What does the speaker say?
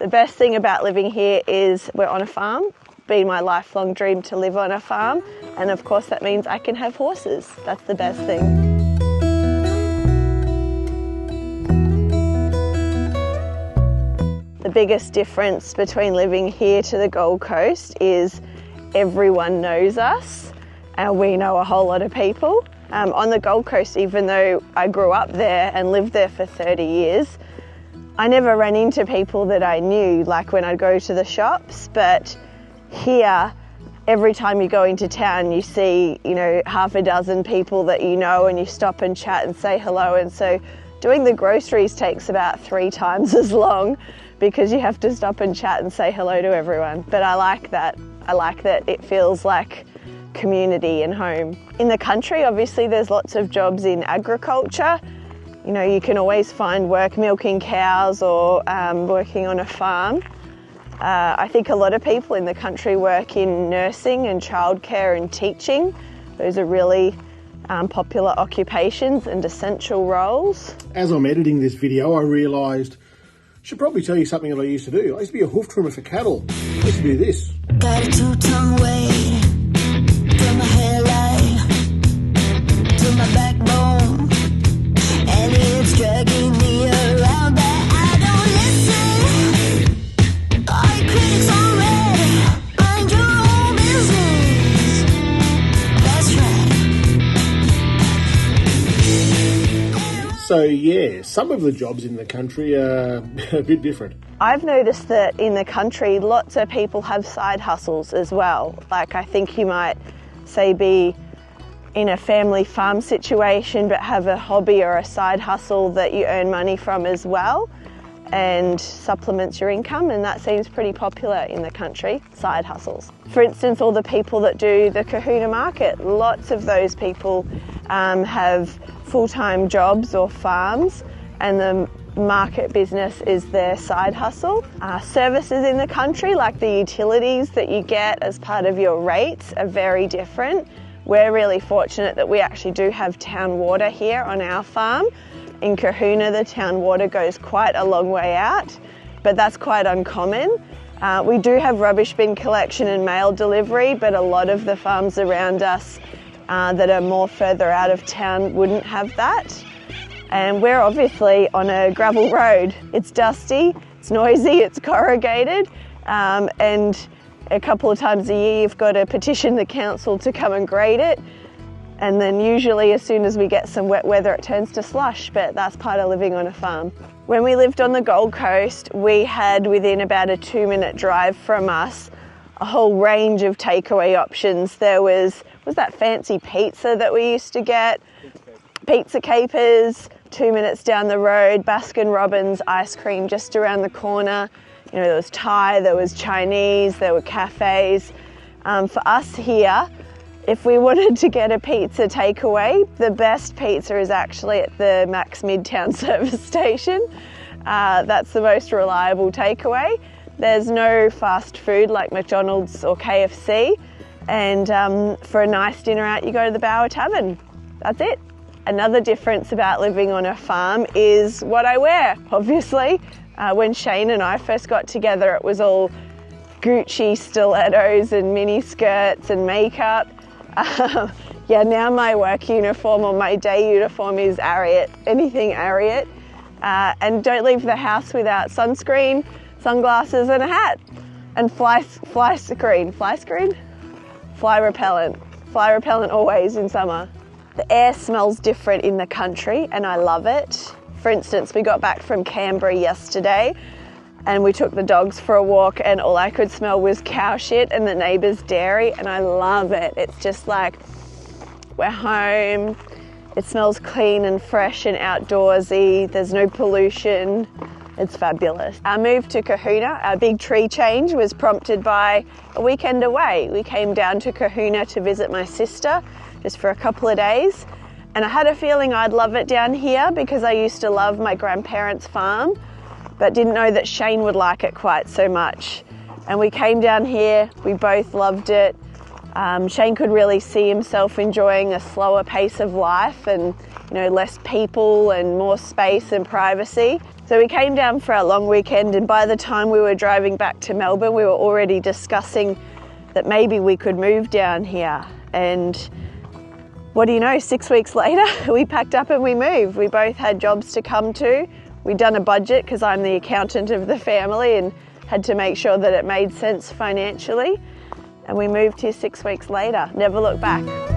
The best thing about living here is we're on a farm. Been my lifelong dream to live on a farm, and of course that means I can have horses. That's the best thing. The biggest difference between living here to the Gold Coast is everyone knows us and we know a whole lot of people. On the Gold Coast, even though I grew up there and lived there for 30 years, I never ran into people that I knew, like when I'd go to the shops, but here, every time you go into town, you see, half a dozen people that you know, and you stop and chat and say hello. And so doing the groceries takes about 3 times as long because you have to stop and chat and say hello to everyone. But I like that. I like that it feels like community and home. In the country, obviously, there's lots of jobs in agriculture. You can always find work milking cows or working on a farm. I think a lot of people in the country work in nursing and childcare and teaching. Those are really popular occupations and essential roles. As I'm editing this video, I realised I should probably tell you something that I used to do. I used to be a hoof trimmer for cattle. I used to do this. Got a 2-ton weight from my hairline to my backbone, and it's dragging me around, but I don't listen. All your critics are red. Mind your own business. That's right. So yeah, some of the jobs in the country are a bit different. I've noticed that in the country, lots of people have side hustles as well. Like, I think you might, say, be in a family farm situation but have a hobby or a side hustle that you earn money from as well and supplements your income, and that seems pretty popular in the country, side hustles. For instance, all the people that do the Kahuna market, lots of those people have full-time jobs or farms, and the market business is their side hustle. Services in the country, like the utilities that you get as part of your rates, are very different. We're really fortunate that we actually do have town water here on our farm. In Kahuna, the town water goes quite a long way out, but that's quite uncommon. We do have rubbish bin collection and mail delivery, but a lot of the farms around us that are more further out of town wouldn't have that. And we're obviously on a gravel road. It's dusty, it's noisy, it's corrugated, and a couple of times a year you've got to petition the council to come and grade it. And then usually as soon as we get some wet weather, it turns to slush, but that's part of living on a farm. When we lived on the Gold Coast, we had within about a 2-minute drive from us a whole range of takeaway options. There was that fancy pizza that we used to get, Pizza Capers, 2 minutes down the road, Baskin Robbins ice cream just around the corner. There was Thai, there was Chinese, there were cafes. For us here, if we wanted to get a pizza takeaway, the best pizza is actually at the Max Midtown service station. That's the most reliable takeaway. There's no fast food like McDonald's or KFC. And for a nice dinner out, you go to the Bower Tavern. That's it. Another difference about living on a farm is what I wear, obviously. When Shane and I first got together, it was all Gucci stilettos and mini skirts and makeup. Now my work uniform or my day uniform is Ariat, anything Ariat. And don't leave the house without sunscreen, sunglasses and a hat. And fly repellent always in summer. The air smells different in the country and I love it. For instance, we got back from Canberra yesterday and we took the dogs for a walk and all I could smell was cow shit and the neighbour's dairy, and I love it. It's just like we're home. It smells clean and fresh and outdoorsy. There's no pollution. It's fabulous. Our move to Kahuna, our big tree change, was prompted by a weekend away. We came down to Kahuna to visit my sister just for a couple of days. And I had a feeling I'd love it down here because I used to love my grandparents' farm, but didn't know that Shane would like it quite so much. And we came down here, we both loved it. Shane could really see himself enjoying a slower pace of life and less people and more space and privacy. So we came down for our long weekend, and by the time we were driving back to Melbourne, we were already discussing that maybe we could move down here. And what do you know, 6 weeks later, we packed up and we moved. We both had jobs to come to. We'd done a budget because I'm the accountant of the family and had to make sure that it made sense financially. And we moved here 6 weeks later, never looked back.